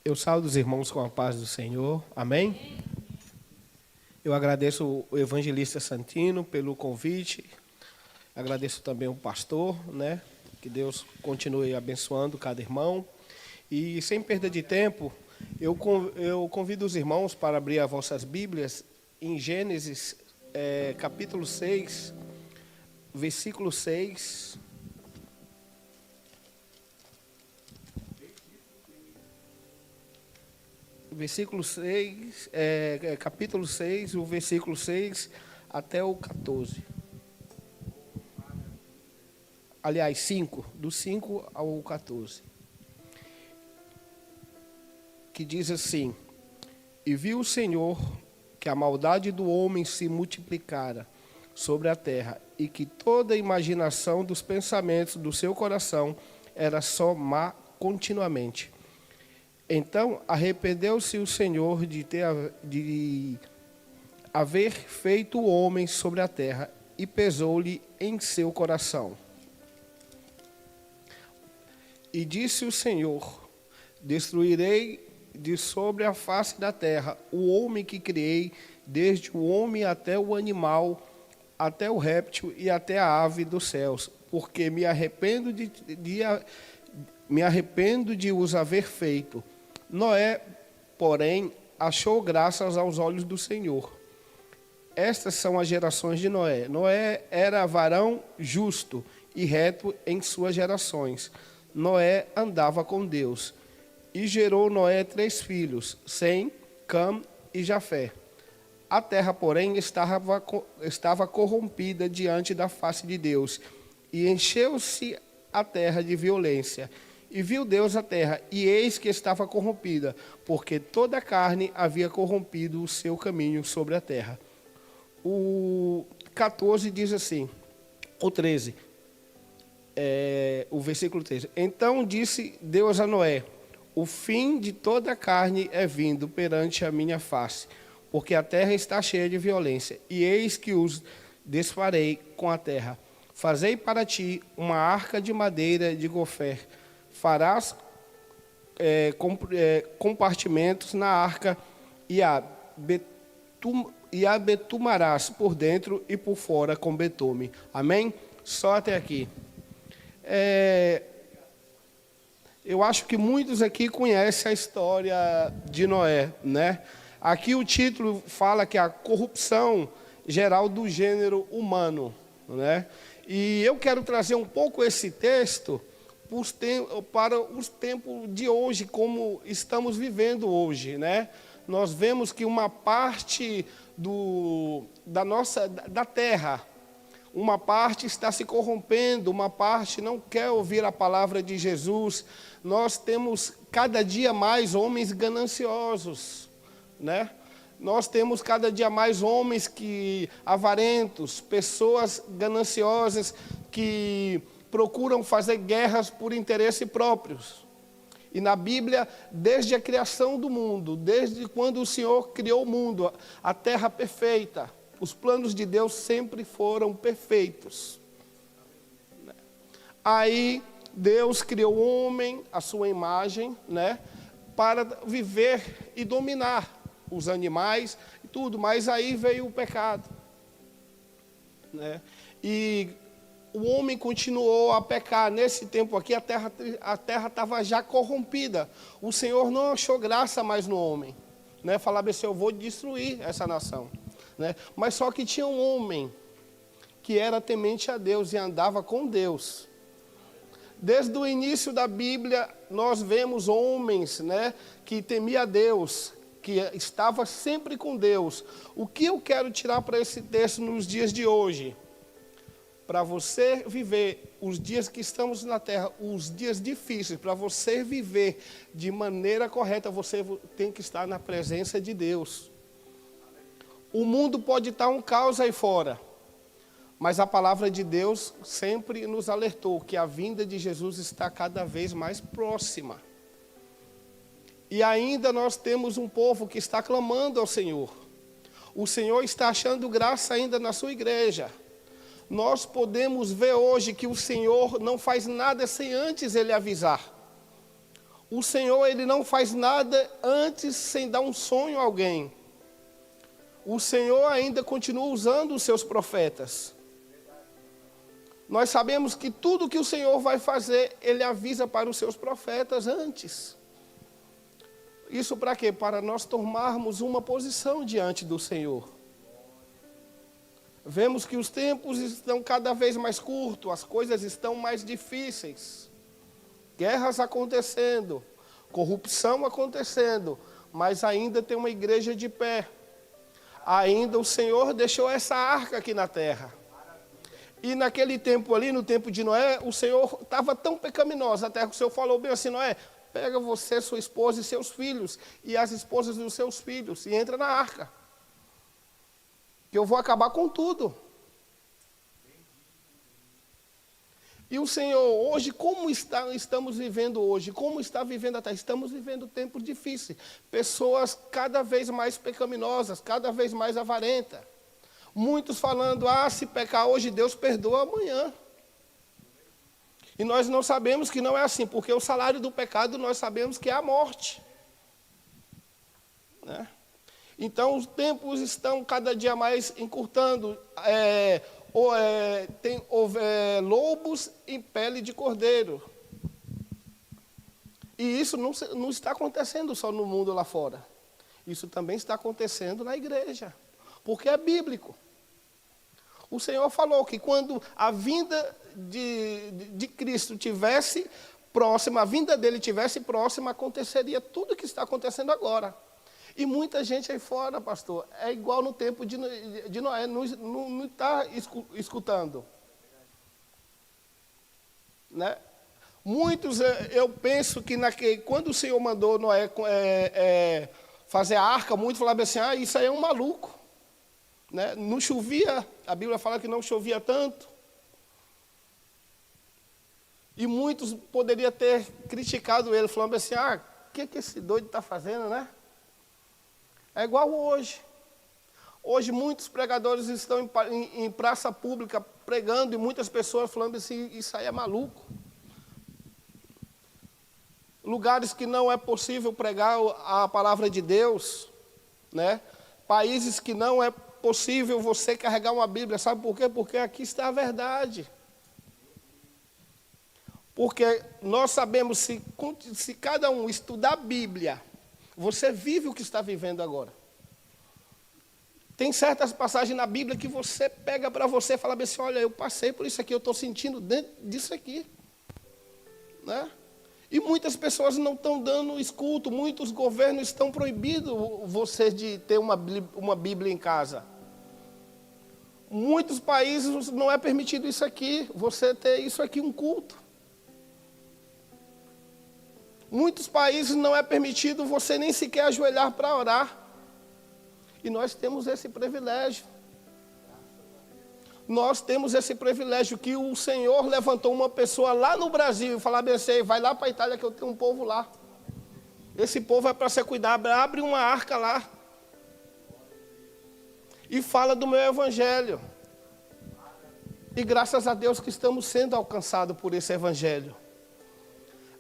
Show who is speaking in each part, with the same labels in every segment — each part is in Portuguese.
Speaker 1: Eu saúdo os irmãos com a paz do Senhor. Amém? Eu agradeço o evangelista Santino pelo convite. Agradeço também o pastor, né? Que Deus continue abençoando cada irmão. E sem perda de tempo, eu convido os irmãos para abrir as vossas Bíblias em Gênesis, capítulo 6, versículo 6. Versículo 6, capítulo 6, o versículo 6 até o 14. Aliás, 5, do 5 ao 14. Que diz assim: E viu o Senhor que a maldade do homem se multiplicara sobre a terra, e que toda a imaginação dos pensamentos do seu coração era só má continuamente. Então arrependeu-se o Senhor de haver feito o homem sobre a terra, e pesou-lhe em seu coração. E disse o Senhor: Destruirei de sobre a face da terra o homem que criei, desde o homem até o animal, até o réptil e até a ave dos céus, porque me arrependo de os haver feito. Noé, porém, achou graças aos olhos do Senhor. Estas são as gerações de Noé. Noé era varão justo e reto em suas gerações. Noé andava com Deus. E gerou Noé 3 filhos, Sem, Cam e Jafé. A terra, porém, estava corrompida diante da face de Deus, e encheu-se a terra de violência. E viu Deus a terra, e eis que estava corrompida, porque toda a carne havia corrompido o seu caminho sobre a terra. O 14 diz assim, o 13, o versículo 13. Então disse Deus a Noé: O fim de toda a carne é vindo perante a minha face, porque a terra está cheia de violência, e eis que os desfarei com a terra. Fazei para ti uma arca de madeira de gofer. Farás compartimentos na arca e a betumarás por dentro e por fora com betume. Amém? Só até aqui. Eu acho que muitos aqui conhecem a história de Noé, né? Aqui o título fala que a corrupção geral do gênero humano, né? E eu quero trazer um pouco esse texto para os tempos de hoje, como estamos vivendo hoje, né? Nós vemos que uma parte da terra, uma parte está se corrompendo, uma parte não quer ouvir a palavra de Jesus. Nós temos cada dia mais homens gananciosos, né? Nós temos cada dia mais homens avarentos, pessoas gananciosas que procuram fazer guerras por interesse próprios. E na Bíblia, desde a criação do mundo, desde quando o Senhor criou o mundo, a terra perfeita, os planos de Deus sempre foram perfeitos. Aí Deus criou o homem, à sua imagem, né, para viver e dominar os animais e tudo, mas aí veio o pecado, né? E o homem continuou a pecar. Nesse tempo aqui, a terra estava já corrompida. O Senhor não achou graça mais no homem, né? Falava assim: eu vou destruir essa nação, né? Mas só que tinha um homem que era temente a Deus e andava com Deus. Desde o início da Bíblia, nós vemos homens, né, que temia a Deus, que estava sempre com Deus. O que eu quero tirar para esse texto nos dias de hoje? Para você viver os dias que estamos na terra, os dias difíceis, para você viver de maneira correta, você tem que estar na presença de Deus. O mundo pode estar um caos aí fora, mas a palavra de Deus sempre nos alertou que a vinda de Jesus está cada vez mais próxima. E ainda nós temos um povo que está clamando ao Senhor. O Senhor está achando graça ainda na sua igreja. Nós podemos ver hoje que o Senhor não faz nada sem antes Ele avisar. O Senhor, Ele não faz nada antes sem dar um sonho a alguém. O Senhor ainda continua usando os seus profetas. Nós sabemos que tudo que o Senhor vai fazer, Ele avisa para os seus profetas antes. Isso para quê? Para nós tomarmos uma posição diante do Senhor. Vemos que os tempos estão cada vez mais curtos, as coisas estão mais difíceis. Guerras acontecendo, corrupção acontecendo, mas ainda tem uma igreja de pé. Ainda o Senhor deixou essa arca aqui na terra. E naquele tempo ali, no tempo de Noé, o Senhor estava tão pecaminoso, até que o Senhor falou bem assim: Noé, pega você, sua esposa e seus filhos, e as esposas dos seus filhos, e entra na arca. Que eu vou acabar com tudo. E o Senhor, hoje, como estamos vivendo hoje? Como está vivendo a terra? Estamos vivendo tempos difíceis. Pessoas cada vez mais pecaminosas, cada vez mais avarentas. Muitos falando, se pecar hoje, Deus perdoa amanhã. E nós não sabemos que não é assim, porque o salário do pecado nós sabemos que é a morte. Né? Então, os tempos estão cada dia mais encurtando. Tem lobos em pele de cordeiro. E isso não está acontecendo só no mundo lá fora. Isso também está acontecendo na igreja. Porque é bíblico. O Senhor falou que quando a vinda de Cristo tivesse próxima, a vinda dele tivesse próxima, aconteceria tudo o que está acontecendo agora. E muita gente aí fora, pastor, é igual no tempo de Noé, não está escutando. Né? Muitos, eu penso que quando o Senhor mandou Noé fazer a arca, muitos falavam assim, isso aí é um maluco. Né? Não chovia, a Bíblia fala que não chovia tanto. E muitos poderiam ter criticado ele, falando assim, o que esse doido está fazendo, né? É igual hoje. Hoje muitos pregadores estão em praça pública pregando e muitas pessoas falando assim, isso aí é maluco. Lugares que não é possível pregar a palavra de Deus, né? Países que não é possível você carregar uma Bíblia. Sabe por quê? Porque aqui está a verdade. Porque nós sabemos, se cada um estudar a Bíblia, você vive o que está vivendo agora. Tem certas passagens na Bíblia que você pega para você e fala assim, olha, eu passei por isso aqui, eu estou sentindo dentro disso aqui. Né? E muitas pessoas não estão dando escuto, muitos governos estão proibindo você de ter uma Bíblia em casa. Muitos países não é permitido isso aqui, você ter isso aqui um culto. Muitos países não é permitido você nem sequer ajoelhar para orar. E nós temos esse privilégio. Nós temos esse privilégio que o Senhor levantou uma pessoa lá no Brasil e falou assim, vai lá para a Itália que eu tenho um povo lá. Esse povo é para ser cuidado, abre uma arca lá. E fala do meu evangelho. E graças a Deus que estamos sendo alcançados por esse evangelho.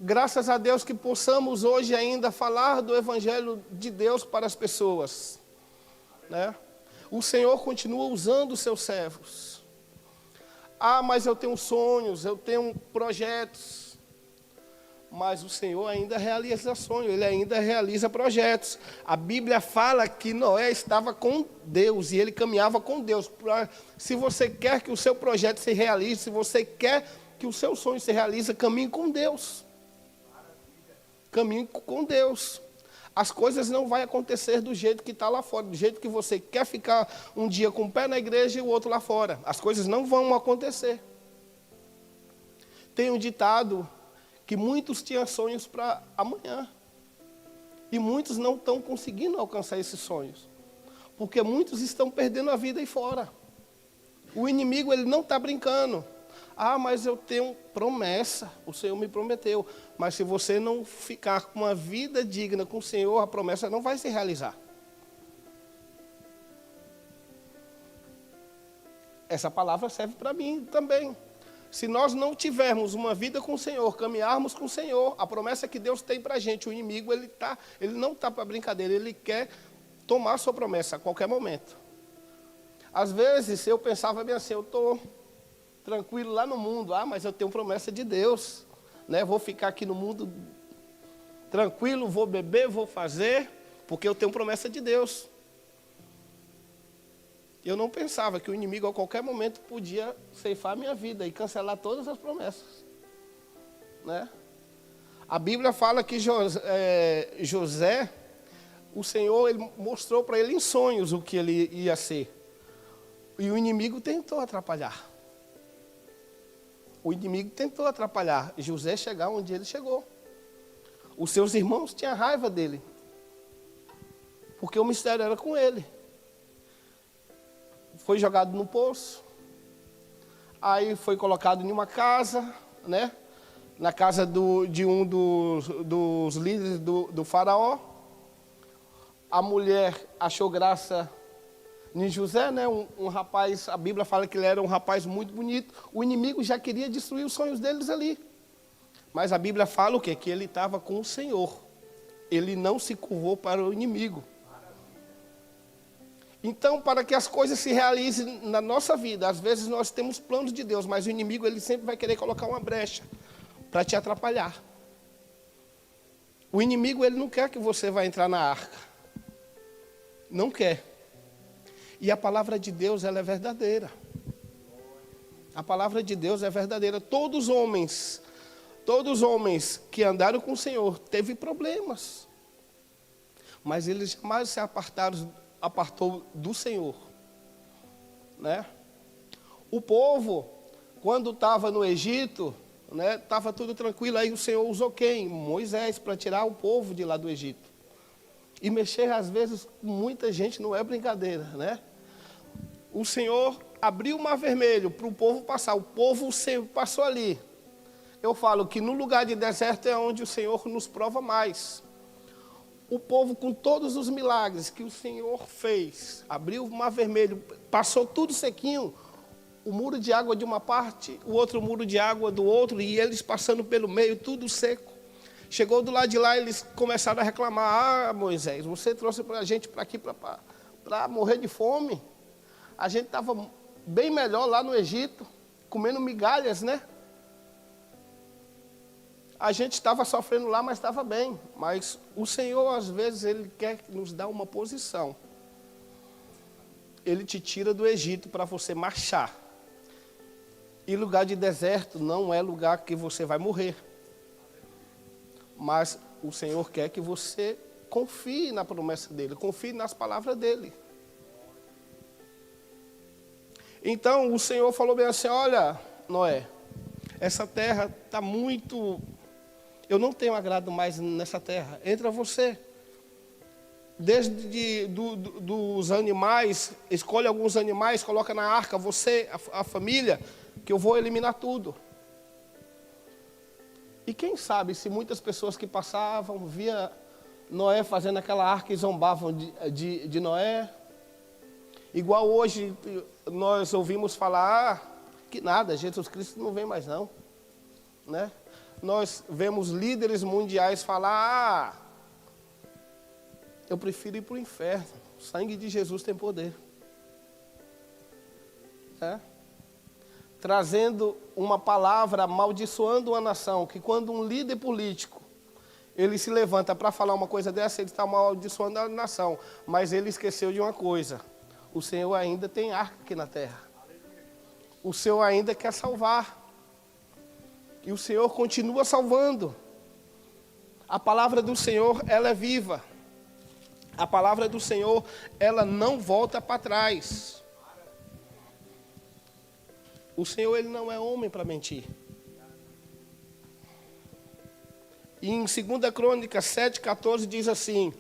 Speaker 1: Graças a Deus que possamos hoje ainda falar do evangelho de Deus para as pessoas. Né? O Senhor continua usando os seus servos. Mas eu tenho sonhos, eu tenho projetos. Mas o Senhor ainda realiza sonhos, Ele ainda realiza projetos. A Bíblia fala que Noé estava com Deus e ele caminhava com Deus. Se você quer que o seu projeto se realize, se você quer que o seu sonho se realize, caminhe com Deus. Caminhe com Deus. As coisas não vão acontecer do jeito que está lá fora, do jeito que você quer ficar um dia com o pé na igreja e o outro lá fora. As coisas não vão acontecer. Tem um ditado que muitos tinham sonhos para amanhã. E muitos não estão conseguindo alcançar esses sonhos. Porque muitos estão perdendo a vida aí fora. O inimigo, ele não está brincando. Mas eu tenho promessa, o Senhor me prometeu. Mas se você não ficar com uma vida digna com o Senhor, a promessa não vai se realizar. Essa palavra serve para mim também. Se nós não tivermos uma vida com o Senhor, caminharmos com o Senhor, a promessa que Deus tem para a gente, o inimigo, ele não está para brincadeira, ele quer tomar a sua promessa a qualquer momento. Às vezes eu pensava bem assim, eu estou tranquilo lá no mundo, mas eu tenho promessa de Deus, né? Vou ficar aqui no mundo tranquilo, vou beber, vou fazer, porque eu tenho promessa de Deus. Eu não pensava que o inimigo a qualquer momento podia ceifar a minha vida e cancelar todas as promessas, né? A Bíblia fala que José, o Senhor, ele mostrou para ele em sonhos o que ele ia ser. E o inimigo tentou atrapalhar. O inimigo tentou atrapalhar José chegar onde ele chegou. Os seus irmãos tinham raiva dele, porque o mistério era com ele. Foi jogado no poço, aí foi colocado em uma casa, né? Na casa de um dos líderes do faraó. A mulher achou graça em José, né? Um rapaz, a Bíblia fala que ele era um rapaz muito bonito. O inimigo já queria destruir os sonhos deles ali. Mas a Bíblia fala o quê? Que ele estava com o Senhor. Ele não se curvou para o inimigo. Então, para que as coisas se realizem na nossa vida, às vezes nós temos planos de Deus, mas o inimigo ele sempre vai querer colocar uma brecha para te atrapalhar. O inimigo ele não quer que você vá entrar na arca. Não quer. E a palavra de Deus ela é verdadeira. A palavra de Deus é verdadeira. Todos os homens que andaram com o Senhor teve problemas, mas eles jamais se apartou do Senhor, né? O povo, quando estava no Egito, né, estava tudo tranquilo, aí o Senhor usou quem? Moisés, para tirar o povo de lá do Egito. E mexer, às vezes, com muita gente não é brincadeira, né? O Senhor abriu o mar vermelho para o povo passar, o povo sempre passou ali. Eu falo que no lugar de deserto é onde o Senhor nos prova mais. O povo, com todos os milagres que o Senhor fez, abriu o mar vermelho, passou tudo sequinho, o muro de água de uma parte, o outro muro de água do outro, e eles passando pelo meio, tudo seco. Chegou do lado de lá, eles começaram a reclamar, Moisés, você trouxe a gente para aqui para morrer de fome. A gente estava bem melhor lá no Egito, comendo migalhas, né? A gente estava sofrendo lá, mas estava bem. Mas o Senhor, às vezes, Ele quer nos dar uma posição. Ele te tira do Egito para você marchar. E lugar de deserto não é lugar que você vai morrer. Mas o Senhor quer que você confie na promessa dEle, confie nas palavras dEle. Então, o Senhor falou bem assim, olha, Noé, essa terra está muito... Eu não tenho agrado mais nessa terra. Entra você. Desde dos animais, escolhe alguns animais, coloca na arca, você, a família, que eu vou eliminar tudo. E quem sabe se muitas pessoas que passavam, via Noé fazendo aquela arca e zombavam de Noé. Igual hoje nós ouvimos falar, que nada, Jesus Cristo não vem mais não, né? Nós vemos líderes mundiais falar, eu prefiro ir para o inferno, o sangue de Jesus tem poder. Trazendo uma palavra, amaldiçoando uma nação, que quando um líder político, ele se levanta para falar uma coisa dessa, ele está amaldiçoando a nação, mas ele esqueceu de uma coisa, o Senhor ainda tem arca aqui na terra, o Senhor ainda quer salvar. E o Senhor continua salvando. A palavra do Senhor, ela é viva. A palavra do Senhor, ela não volta para trás. O Senhor, Ele não é homem para mentir. E em 2 Crônicas 7,14 diz assim,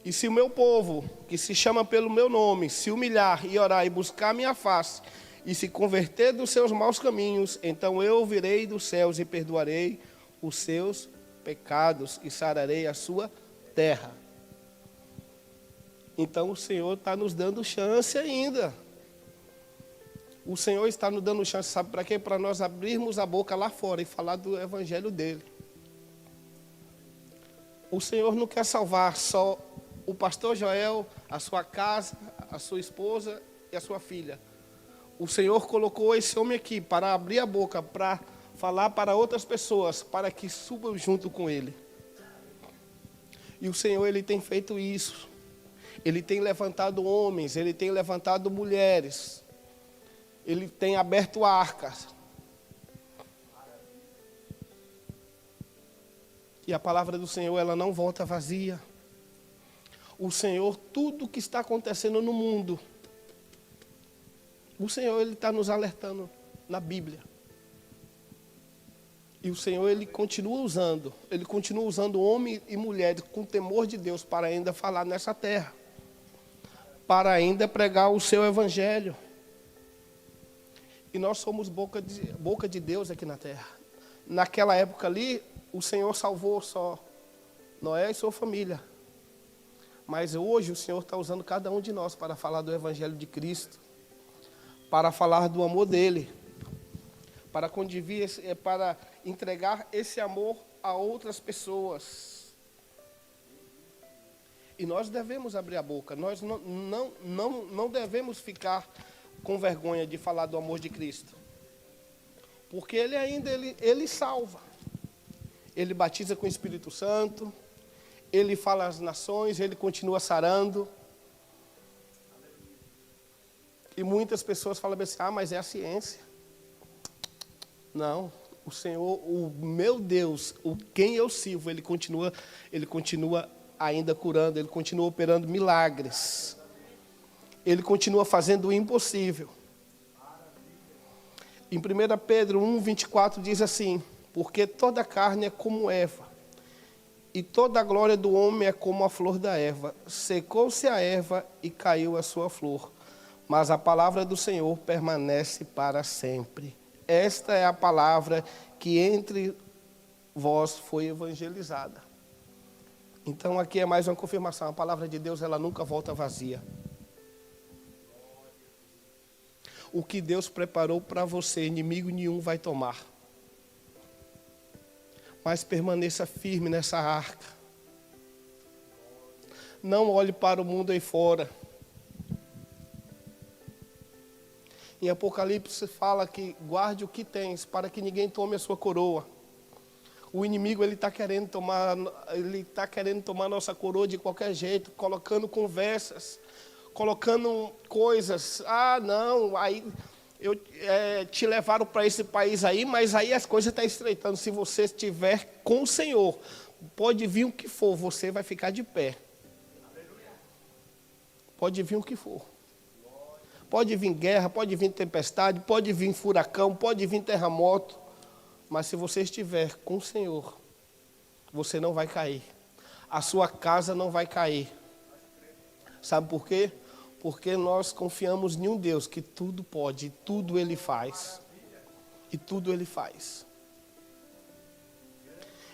Speaker 1: e se o meu povo, que se chama pelo meu nome, se humilhar e orar e buscar a minha face, e se converter dos seus maus caminhos, então eu virei dos céus e perdoarei os seus pecados e sararei a sua terra. Então o Senhor está nos dando chance ainda. O Senhor está nos dando chance, sabe para quê? Para nós abrirmos a boca lá fora e falar do evangelho dele. O Senhor não quer salvar só o pastor Joel, a sua casa, a sua esposa e a sua filha. O Senhor colocou esse homem aqui para abrir a boca, para falar para outras pessoas, para que subam junto com ele. E o Senhor, ele tem feito isso. Ele tem levantado homens, ele tem levantado mulheres. Ele tem aberto arcas. E a palavra do Senhor, ela não volta vazia. O Senhor, tudo que está acontecendo no mundo, o Senhor, ele está nos alertando na Bíblia. E o Senhor, ele continua usando homens e mulheres com temor de Deus para ainda falar nessa terra. Para ainda pregar o seu evangelho. E nós somos boca de Deus aqui na terra. Naquela época ali, o Senhor salvou só Noé e sua família. Mas hoje o Senhor está usando cada um de nós para falar do evangelho de Cristo. Para falar do amor dele. Para para entregar esse amor a outras pessoas. E nós devemos abrir a boca. Nós não devemos ficar com vergonha de falar do amor de Cristo. Porque ele ainda ele salva. Ele batiza com o Espírito Santo. Ele fala às nações, ele continua sarando. E muitas pessoas falam assim, mas é a ciência. Não, o Senhor, o meu Deus, quem eu sirvo, ele continua ainda curando, ele continua operando milagres. Ele continua fazendo o impossível. Em 1 Pedro 1:24 diz assim, porque toda carne é como erva, e toda a glória do homem é como a flor da erva. Secou-se a erva e caiu a sua flor, mas a palavra do Senhor permanece para sempre. Esta é a palavra que entre vós foi evangelizada. Então aqui é mais uma confirmação, a palavra de Deus, ela nunca volta vazia. O que Deus preparou para você, inimigo nenhum vai tomar. Mas permaneça firme nessa arca. Não olhe para o mundo aí fora. Em Apocalipse fala que guarde o que tens, para que ninguém tome a sua coroa. O inimigo, ele está querendo tomar nossa coroa de qualquer jeito, colocando conversas, colocando coisas. Não, aí te levaram para esse país aí, mas aí as coisas estão estreitando. Se você estiver com o Senhor, pode vir o que for, você vai ficar de pé. Pode vir o que for. Pode vir guerra, pode vir tempestade, pode vir furacão, pode vir terremoto. Mas se você estiver com o Senhor, você não vai cair. A sua casa não vai cair. Sabe por quê? Porque nós confiamos em um Deus que tudo pode, e tudo Ele faz. E tudo Ele faz.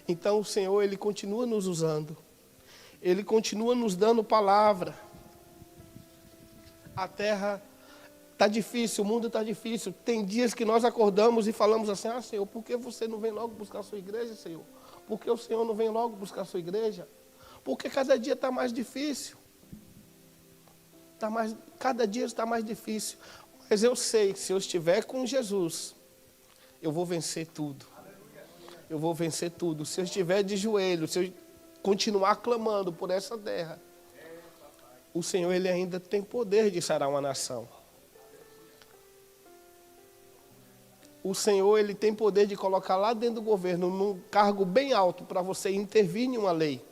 Speaker 1: Então o Senhor, Ele continua nos usando. Ele continua nos dando palavra. A terra está difícil, o mundo está difícil. Tem dias que nós acordamos e falamos assim, Senhor, por que você não vem logo buscar a sua igreja, Senhor? Por que o Senhor não vem logo buscar a sua igreja? Porque cada dia está mais difícil. Cada dia está mais difícil. Mas eu sei que se eu estiver com Jesus, eu vou vencer tudo. Eu vou vencer tudo. Se eu estiver de joelho, se eu continuar clamando por essa terra, o Senhor, Ele ainda tem poder de sarar uma nação. O Senhor, Ele tem poder de colocar lá dentro do governo, num cargo bem alto, para você intervir em uma lei.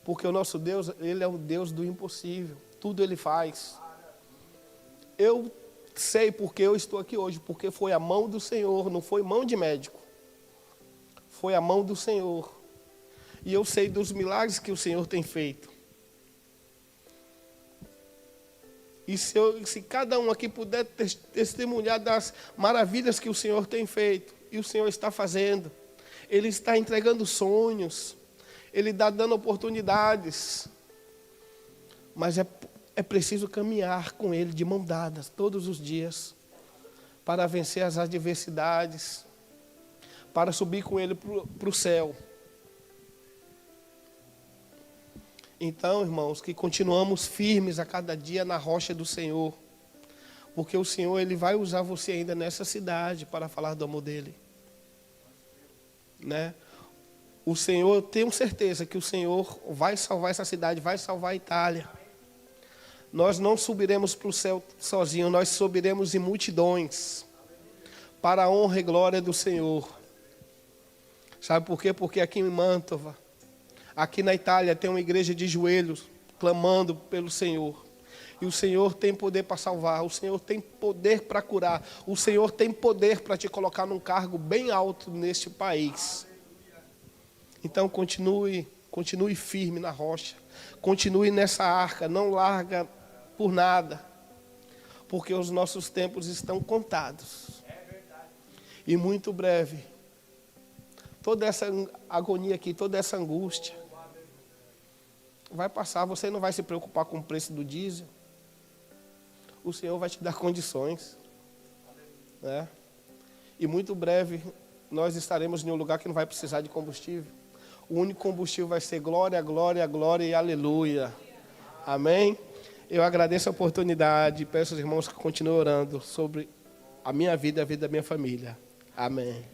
Speaker 1: Porque o nosso Deus, Ele é o Deus do impossível. Tudo Ele faz. Eu sei porque eu estou aqui hoje, porque foi a mão do Senhor, não foi mão de médico. Foi a mão do Senhor. E eu sei dos milagres que o Senhor tem feito. E se cada um aqui puder testemunhar das maravilhas que o Senhor tem feito, e o Senhor está fazendo, Ele está entregando sonhos, Ele está dando oportunidades, mas É preciso caminhar com Ele de mão dadas todos os dias para vencer as adversidades, para subir com Ele para o céu. Então, irmãos, que continuamos firmes a cada dia na rocha do Senhor, porque o Senhor Ele vai usar você ainda nessa cidade para falar do amor dEle. Né? O Senhor, eu tenho certeza que o Senhor vai salvar essa cidade, vai salvar a Itália. Nós não subiremos para o céu sozinhos, nós subiremos em multidões, para a honra e glória do Senhor. Sabe por quê? Porque aqui em Mantova, aqui na Itália, tem uma igreja de joelhos, clamando pelo Senhor. E o Senhor tem poder para salvar, o Senhor tem poder para curar, o Senhor tem poder para te colocar num cargo bem alto neste país. Então continue firme na rocha, continue nessa arca, não larga por nada, porque os nossos tempos estão contados. E muito breve, toda essa agonia aqui, toda essa angústia vai passar. Você não vai se preocupar com o preço do diesel. O Senhor vai te dar condições, né? E muito breve nós estaremos em um lugar que não vai precisar de combustível. O único combustível vai ser glória, glória, glória e aleluia. Amém? Eu agradeço a oportunidade e peço aos irmãos que continuem orando sobre a minha vida e a vida da minha família. Amém.